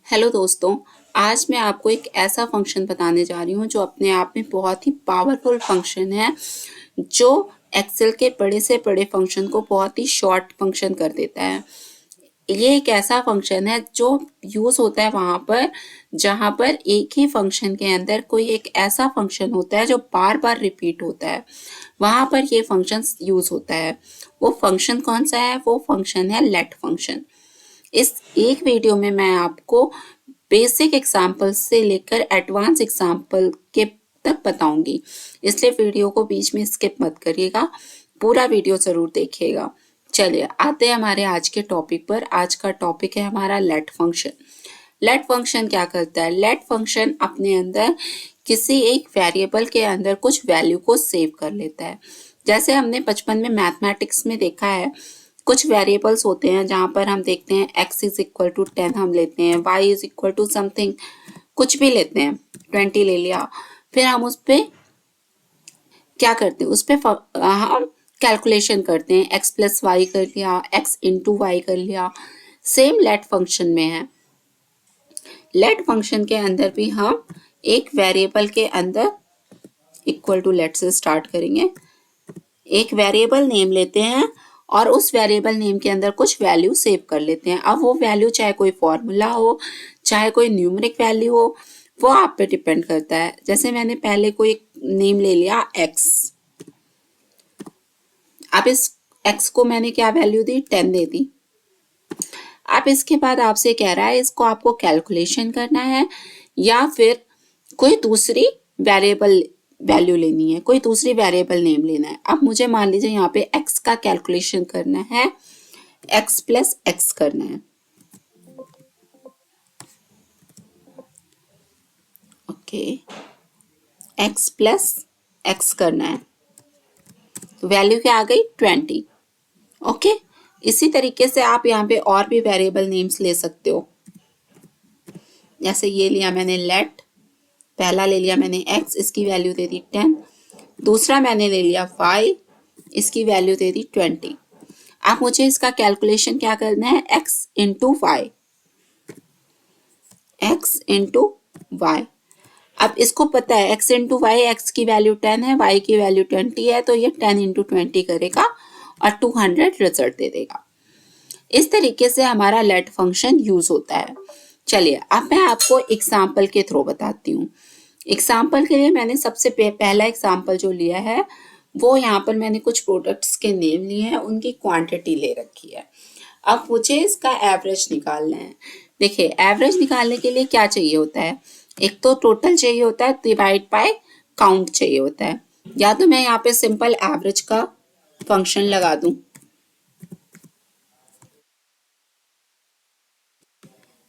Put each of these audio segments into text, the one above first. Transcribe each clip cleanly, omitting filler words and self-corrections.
Hello दोस्तों, आज मैं आपको एक ऐसा फंक्शन बताने जा रही हूँ जो अपने आप में बहुत ही पावरफुल फंक्शन है, जो एक्सेल के बड़े से बड़े फंक्शन को बहुत ही शॉर्ट फंक्शन कर देता है। ये एक ऐसा फंक्शन है जो यूज़ होता है वहाँ पर जहाँ पर एक ही फंक्शन के अंदर कोई एक ऐसा फंक्शन होता है जो बार बार रिपीट होता है, वहाँ पर ये फंक्शन यूज़ होता है। वो फंक्शन कौन सा है? वो फंक्शन है लेट फंक्शन। इस एक वीडियो में मैं आपको बेसिक एग्जाम्पल से लेकर एडवांस एग्जाम्पल के तक बताऊंगी, इसलिए वीडियो को बीच में स्किप मत करिएगा, पूरा वीडियो जरूर देखिएगा। चलिए आते हैं हमारे आज के टॉपिक पर। आज का टॉपिक है हमारा लेट फंक्शन। लेट फंक्शन क्या करता है? लेट फंक्शन अपने अंदर किसी एक वेरिएबल के अंदर कुछ वैल्यू को सेव कर लेता है। जैसे हमने बचपन में मैथमेटिक्स में देखा है, कुछ वेरिएबल्स होते हैं जहाँ पर हम देखते हैं x इज इक्वल टू 10 हम लेते हैं, y is equal to something कुछ भी लेते हैं, 20 ले लिया, फिर हम उस पर क्या करते हैं, उस पर हम कैलकुलेशन करते हैं, x प्लस वाई कर लिया, x इंटू वाई कर लिया। सेम लेट फंक्शन में है। लेट फंक्शन के अंदर भी हम एक वेरिएबल के अंदर इक्वल टू लेट से स्टार्ट करेंगे, एक वेरिएबल नेम लेते हैं और उस वेरिएबल नेम के अंदर कुछ वैल्यू सेव कर लेते हैं। अब वो वैल्यू चाहे कोई फॉर्मूला हो, चाहे कोई न्यूमेरिक वैल्यू हो, वो आप पे डिपेंड करता है। जैसे मैंने पहले कोई नेम ले लिया x, अब इस x को मैंने क्या वैल्यू दी? 10 दे दी। अब इसके बाद आपसे कह रहा है इसको आपको कैलकुलेशन करना है या फिर कोई दूसरी वेरिएबल वैल्यू लेनी है, कोई दूसरी वेरिएबल नेम लेना है। अब मुझे मान लीजिए यहाँ पे x का कैलकुलेशन करना है, x प्लस एक्स करना है। ओके, x प्लस एक्स करना है, तो वैल्यू क्या आ गई? 20। ओके, इसी तरीके से आप यहाँ पे और भी वेरिएबल नेम्स ले सकते हो। जैसे ये लिया मैंने लेट, पहला ले लिया मैंने x, इसकी वैल्यू दे दी 10। दूसरा मैंने ले लिया y, इसकी वैल्यू दे दी 20। अब मुझे इसका कैलकुलेशन क्या करना है? x into y, x into y. अब इसको पता है x इंटू वाई, एक्स की वैल्यू 10 है, y की वैल्यू 20 है, तो ये 10 इंटू 20 करेगा और 200 रिजल्ट दे देगा। इस तरीके से हमारा लेट फंक्शन यूज होता है। चलिए अब मैं आपको एग्जाम्पल के थ्रू बताती हूँ। एग्जाम्पल के लिए मैंने सबसे पहला एग्जाम्पल जो लिया है वो यहाँ पर मैंने कुछ प्रोडक्ट्स के नेम लिए हैं, उनकी क्वांटिटी ले रखी है। अब मुझे इसका एवरेज निकालना है। देखिए एवरेज निकालने के लिए क्या चाहिए होता है? एक तो टोटल चाहिए होता है, डिवाइड बाय काउंट चाहिए होता है। या तो मैं यहाँ पे सिंपल एवरेज का फंक्शन लगा दूं,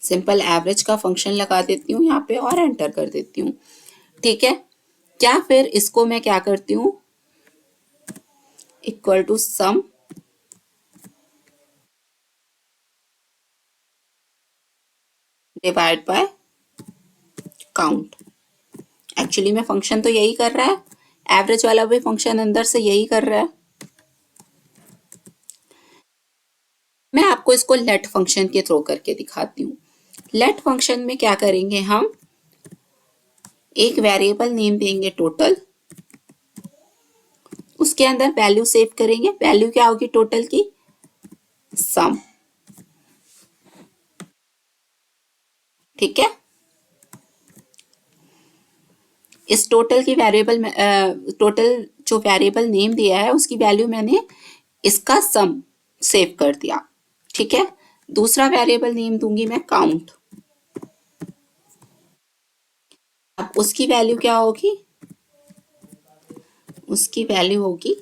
सिंपल एवरेज का फंक्शन लगा देती हूँ यहाँ पे और एंटर कर देती हूँ। ठीक है, क्या फिर इसको मैं क्या करती हूँ? Equal to sum divide by count. Actually में फंक्शन तो यही कर रहा है, एवरेज वाला भी फंक्शन अंदर से यही कर रहा है। मैं आपको इसको लेट फंक्शन के थ्रू करके दिखाती हूँ। लेट फंक्शन में क्या करेंगे हम? एक वेरिएबल नेम देंगे टोटल, उसके अंदर वैल्यू सेव करेंगे। वैल्यू क्या होगी टोटल की? सम। ठीक है, इस टोटल की वेरिएबल टोटल जो वेरिएबल नेम दिया है उसकी वैल्यू मैंने इसका सम सेव कर दिया। ठीक है, दूसरा वेरिएबल नेम दूंगी मैं काउंट। अब उसकी वैल्यू क्या होगी? उसकी वैल्यू होगी,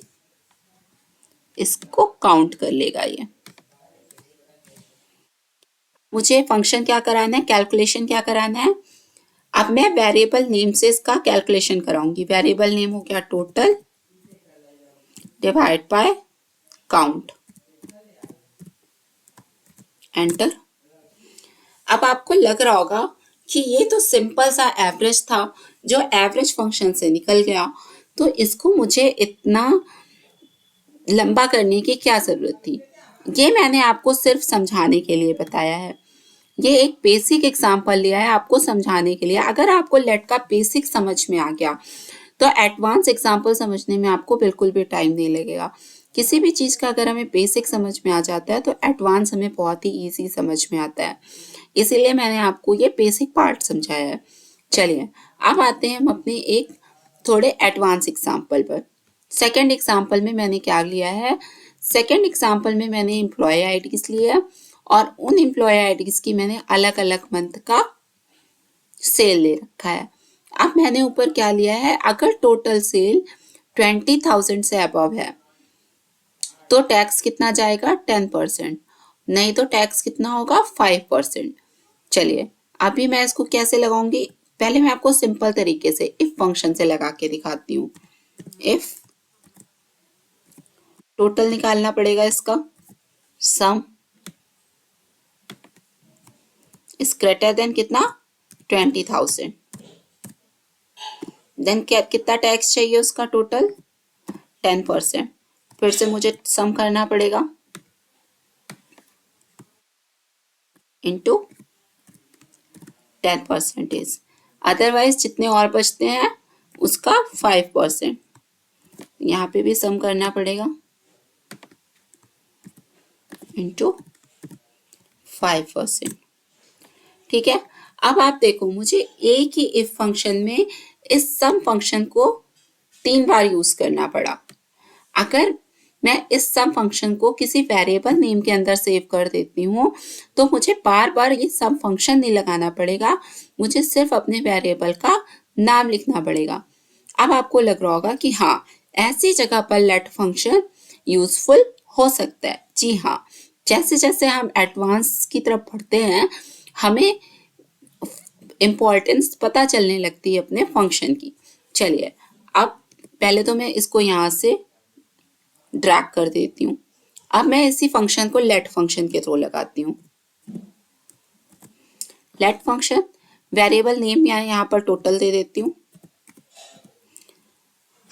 इसको काउंट कर लेगा ये। मुझे फंक्शन क्या कराना है? कैलकुलेशन क्या कराना है? अब मैं वेरिएबल नेम से इसका कैलकुलेशन कराऊंगी। वेरिएबल नेम हो गया total divide by count, enter. अब आपको लग रहा होगा कि ये तो सिंपल सा एवरेज था जो एवरेज फंक्शन से निकल गया, तो इसको मुझे इतना लंबा करने की क्या जरूरत थी? ये मैंने आपको सिर्फ समझाने के लिए बताया है। ये एक बेसिक एग्जांपल लिया है आपको समझाने के लिए। अगर आपको लेट का बेसिक समझ में आ गया तो एडवांस एग्जांपल समझने में आपको बिल्कुल भी टाइम नहीं लगेगा। किसी भी चीज़ का अगर हमें बेसिक समझ में आ जाता है तो एडवांस हमें बहुत ही ईजी समझ में आता है। इसीलिए मैंने आपको ये बेसिक पार्ट समझाया है। चलिए अब आते हैं हम अपने एक थोड़े एडवांस एग्जाम्पल पर। सेकेंड एग्जाम्पल में मैंने क्या लिया है, सेकेंड एग्जाम्पल में मैंने एम्प्लॉय आईडीज लिए है और उन एम्प्लॉय आईडीज की मैंने अलग अलग मंथ का सेल ले रखा है। अब मैंने ऊपर क्या लिया है, अगर टोटल सेल 20,000 से अबव है तो टैक्स कितना जाएगा 10%, नहीं तो टैक्स कितना होगा 5%। चलिए अभी मैं इसको कैसे लगाऊंगी, पहले मैं आपको सिंपल तरीके से इफ फंक्शन से लगा के दिखाती हूँ। इफ टोटल निकालना पड़ेगा इसका, सम इज ग्रेटर देन कितना 20,000, देन क्या कितना टैक्स चाहिए उसका टोटल 10%। फिर से मुझे सम करना पड़ेगा इंटू 10%, अदरवाइज जितने और बचते हैं उसका 5%। यहाँ पे भी सम करना पड़ेगा इंटू 5%। ठीक है, अब आप देखो मुझे एक ही इफ फंक्शन में इस सम फंक्शन को 3 बार यूज करना पड़ा। अगर मैं इस सम फंक्शन को किसी वेरिएबल नेम के अंदर सेव कर देती हूँ तो मुझे बार बार ये सम फंक्शन नहीं लगाना पड़ेगा, मुझे सिर्फ अपने वेरिएबल का नाम लिखना पड़ेगा। अब आपको लग रहा होगा कि हाँ ऐसी जगह पर लेट फंक्शन यूजफुल हो सकता है। जी हाँ, जैसे जैसे हम एडवांस की तरफ बढ़ते हैं हमें इम्पोर्टेंस पता चलने लगती है अपने फंक्शन की। चलिए अब पहले तो मैं इसको यहाँ से ड्रैग कर देती हूँ। अब मैं इसी फंक्शन को लेट फंक्शन के थ्रू लगाती हूँ। लेट फंक्शन वेरिएबल नेम यहाँ पर टोटल दे देती हूँ।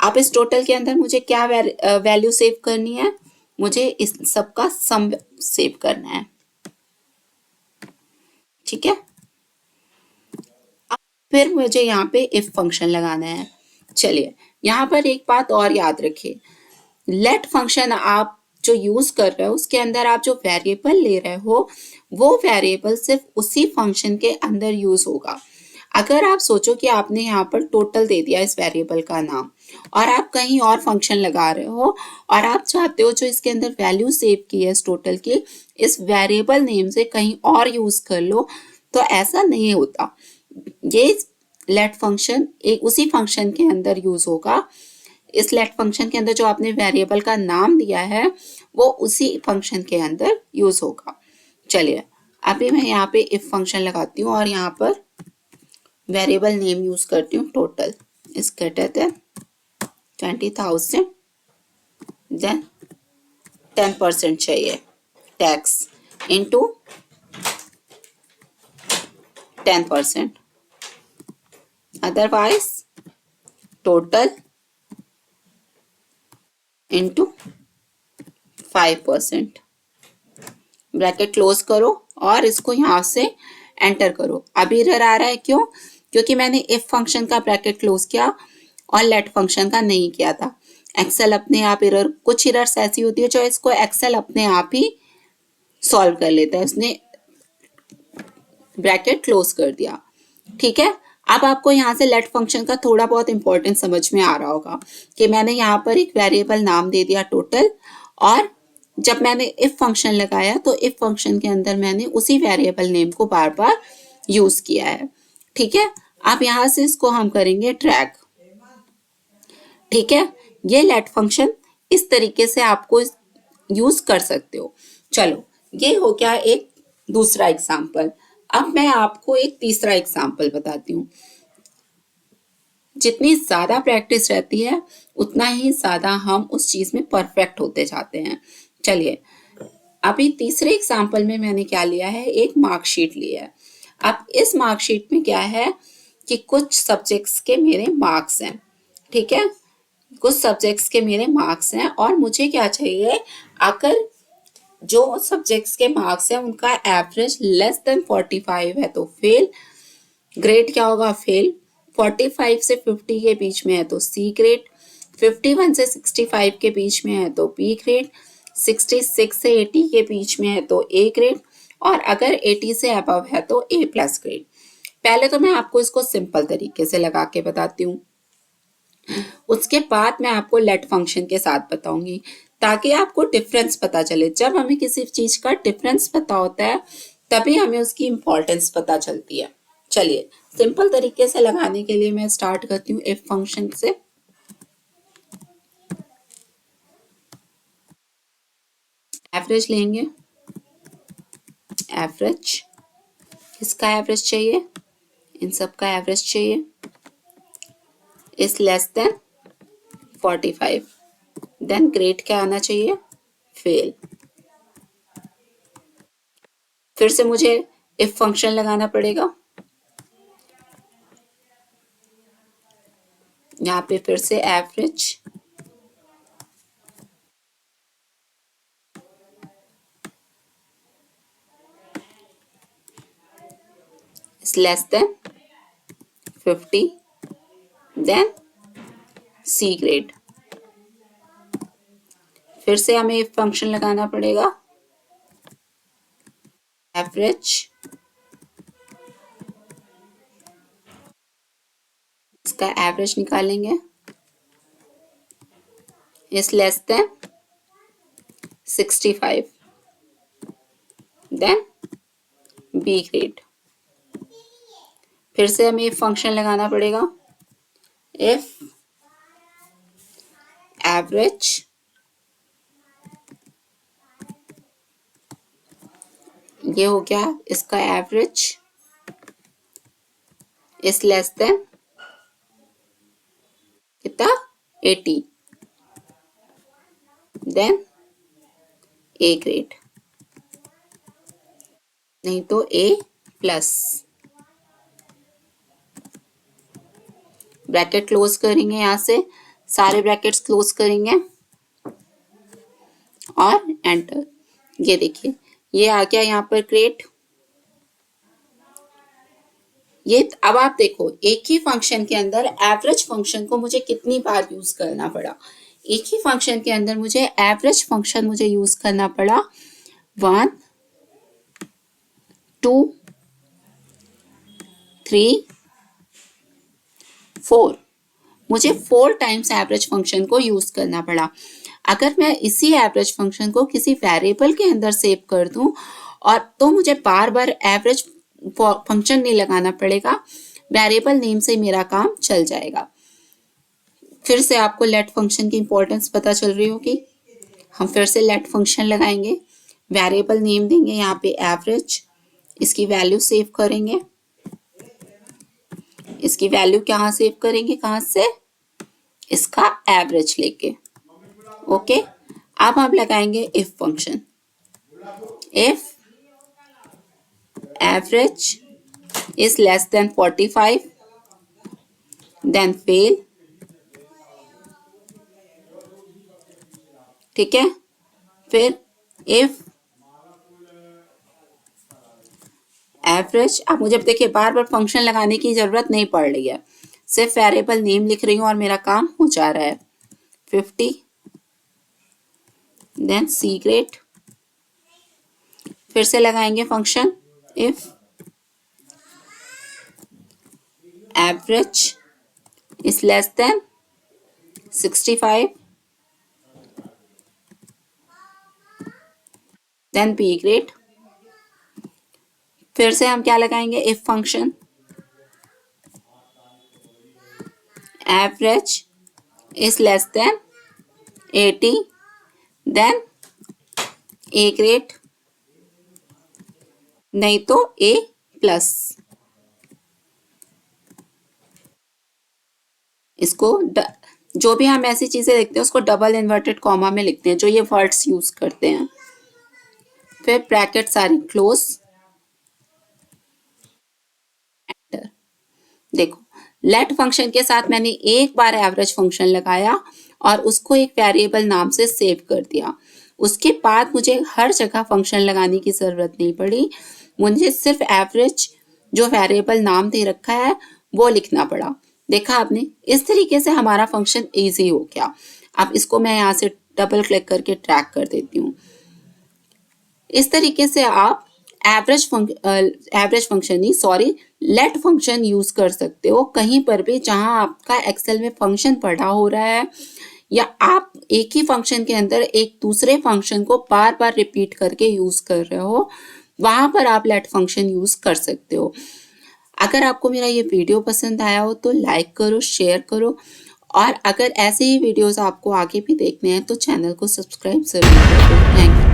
अब इस टोटल के अंदर मुझे क्या वैल्यू सेव करनी है, मुझे इस सबका सम सेव करना है। ठीक है, फिर मुझे यहाँ पे इफ फंक्शन लगाना है। चलिए यहाँ पर एक बात और याद रखिए, लेट फंक्शन आप जो यूज कर रहे हो उसके अंदर आप जो वेरिएबल ले रहे हो वो वेरिएबल सिर्फ उसी फंक्शन के अंदर यूज होगा। अगर आप सोचो कि आपने यहाँ पर टोटल दे दिया इस वेरिएबल का नाम और आप कहीं और फंक्शन लगा रहे हो और आप चाहते हो जो इसके अंदर वैल्यू सेव की है इस टोटल की इस वेरिएबल नेम से कहीं और यूज कर लो, तो ऐसा नहीं होता। ये लेट फंक्शन एक उसी फंक्शन के अंदर यूज होगा। इस लेट फंक्शन के अंदर जो आपने वेरिएबल का नाम दिया है वो उसी फंक्शन के अंदर यूज होगा। चलिए अभी मैं यहाँ पे इफ फंक्शन लगाती हूँ और यहाँ पर वेरिएबल नेम यूज करती हूँ total is greater than 20,000, then 10% चाहिए tax into 10%, otherwise total into 5%। Bracket close करो और इसको यहाँ से एंटर करो। अभी एरर आ रहा है क्यों, क्योंकि मैंने इफ फंक्शन का ब्रैकेट क्लोज किया और लेट फंक्शन का नहीं किया था। एक्सेल अपने आप एरर, कुछ एरर्स ऐसी होती है जो इसको एक्सेल अपने आप ही सॉल्व कर लेता है, उसने ब्रैकेट क्लोज कर दिया। ठीक है, अब आपको यहाँ से लेट फंक्शन का थोड़ा बहुत इंपॉर्टेंस समझ में आ रहा होगा कि मैंने यहाँ पर एक वेरिएबल नाम दे दिया टोटल और जब मैंने इफ फंक्शन लगाया तो इफ फंक्शन के अंदर मैंने उसी वेरिएबल नेम को बार बार यूज किया है। ठीक है, अब यहाँ से इसको हम करेंगे ड्रैग। ठीक है, ये लेट फंक्शन इस तरीके से आपको यूज कर सकते हो। चलो ये हो गया एक दूसरा एग्जाम्पल। अब मैं आपको एक तीसरा एग्जाम्पल बताती हूँ। जितनी ज्यादा प्रैक्टिस रहती है उतना ही ज्यादा हम उस चीज में परफेक्ट होते जाते हैं। चलिए अभी तीसरे एग्जाम्पल में मैंने क्या लिया है, एक मार्कशीट लिया है। अब इस मार्कशीट में क्या है कि कुछ सब्जेक्ट्स के मेरे मार्क्स हैं। ठीक है, कुछ सब्जेक्ट्स के मेरे मार्क्स हैं और मुझे क्या चाहिए, अगर जो सब्जेक्ट्स के मार्क्स हैं उनका एवरेज लेस देन 45 है तो फेल। ग्रेड क्या होगा? फेल। 45 से 50 के बीच में है तो सी ग्रेड, 51 से 65 के बीच में है तो बी ग्रेड, 66 से 80 के बीच में है तो ए ग्रेड, और अगर 80 से अबव है तो ए प्लस ग्रेड। पहले तो मैं आपको इसको सिंपल तरीके से लगा के बताती हूँ, उसके बाद मैं आपको लेट फंक्शन के साथ बताऊंगी ताकि आपको डिफरेंस पता चले। जब हमें किसी चीज का डिफरेंस पता होता है तभी हमें उसकी इंपॉर्टेंस पता चलती है। चलिए सिंपल तरीके से लगाने के लिए मैं स्टार्ट करती हूँ इफ फंक्शन से। एवरेज लेंगे, एवरेज, किसका एवरेज चाहिए? इन सब का एवरेज चाहिए। Is less than 45, then grade क्या आना चाहिए? फेल। फिर से मुझे इफ फंक्शन लगाना पड़ेगा, यहाँ पे फिर से average, is less than 50, then C grade. फिर से हमें इफ फंक्शन लगाना पड़ेगा, एवरेज, इसका एवरेज निकालेंगे, is less than 65, then B grade. फिर से हमें इफ फंक्शन लगाना पड़ेगा, इफ एवरेज, ये हो गया इसका एवरेज, इज लेस देन कितना? 80, देन ए ग्रेड, नहीं तो ए प्लस। ब्रैकेट क्लोज करेंगे, यहां से सारे ब्रैकेट्स क्लोज करेंगे और एंटर। ये देखिए ये आ गया यहाँ पर ग्रेड। ये अब आप देखो एक ही फंक्शन के अंदर एवरेज फंक्शन को मुझे कितनी बार यूज करना पड़ा। एक ही फंक्शन के अंदर मुझे एवरेज फंक्शन मुझे यूज करना पड़ा 1 2 3 4, मुझे 4 टाइम्स एवरेज फंक्शन को यूज करना पड़ा। अगर मैं इसी एवरेज फंक्शन को किसी वेरिएबल के अंदर सेव कर दूं और तो मुझे बार बार एवरेज फंक्शन नहीं लगाना पड़ेगा, वेरिएबल नेम से मेरा काम चल जाएगा। फिर से आपको लेट फंक्शन की इंपॉर्टेंस पता चल रही होगी। हम फिर से लेट फंक्शन लगाएंगे, वेरिएबल नेम देंगे यहाँ पे एवरेज, इसकी वैल्यू सेव करेंगे। इसकी वैल्यू कहाँ सेव करेंगे? कहाँ से? इसका एवरेज लेके। ओके, अब हम लगाएंगे if function, if average is less than 45, then fail. ठीक है, फिर इफ एवरेज, अब मुझे देखिए बार बार फंक्शन लगाने की जरूरत नहीं पड़ रही है, सिर्फ वेरिएबल नेम लिख रही हूं और मेरा काम हो जा रहा है। 50, देन सी ग्रेड। फिर से लगाएंगे function, if average is less than 65, then B grade. फिर से हम क्या लगाएंगे? If function, average is less than 80, then A grade, नहीं तो ए प्लस। इसको जो भी हम ऐसी चीजें देखते हैं उसको डबल इन्वर्टेड कॉमा में लिखते हैं, जो ये वर्ड्स यूज करते हैं। फिर ब्रैकेट सारी क्लोज, एंटर। देखो लेट फंक्शन के साथ मैंने एक बार एवरेज फंक्शन लगाया और उसको एक वेरिएबल नाम से सेव कर दिया। उसके बाद मुझे हर जगह फंक्शन लगाने की ज़रूरत नहीं पड़ी। मुझे सिर्फ एवरेज जो वेरिएबल नाम दे रखा है वो लिखना पड़ा। देखा आपने, इस तरीके से हमारा फंक्शन ईजी हो गया। अब इसको मैं यहाँ से डबल क्लिक करके ट्रैक कर देती हूँ। इस तरीके से आप एवरेज फंक्शन नहीं, सॉरी, लेट फंक्शन यूज कर सकते हो कहीं पर भी जहां आपका एक्सेल में फंक्शन पढ़ा हो रहा है, या आप एक ही फंक्शन के अंदर एक दूसरे फंक्शन को बार बार रिपीट करके यूज कर रहे हो, वहां पर आप लेट फंक्शन यूज कर सकते हो। अगर आपको मेरा ये वीडियो पसंद आया हो तो लाइक करो, शेयर करो, और अगर ऐसे ही वीडियोस आपको आगे भी देखने हैं तो चैनल को सब्सक्राइब जरूर करो। Thank you.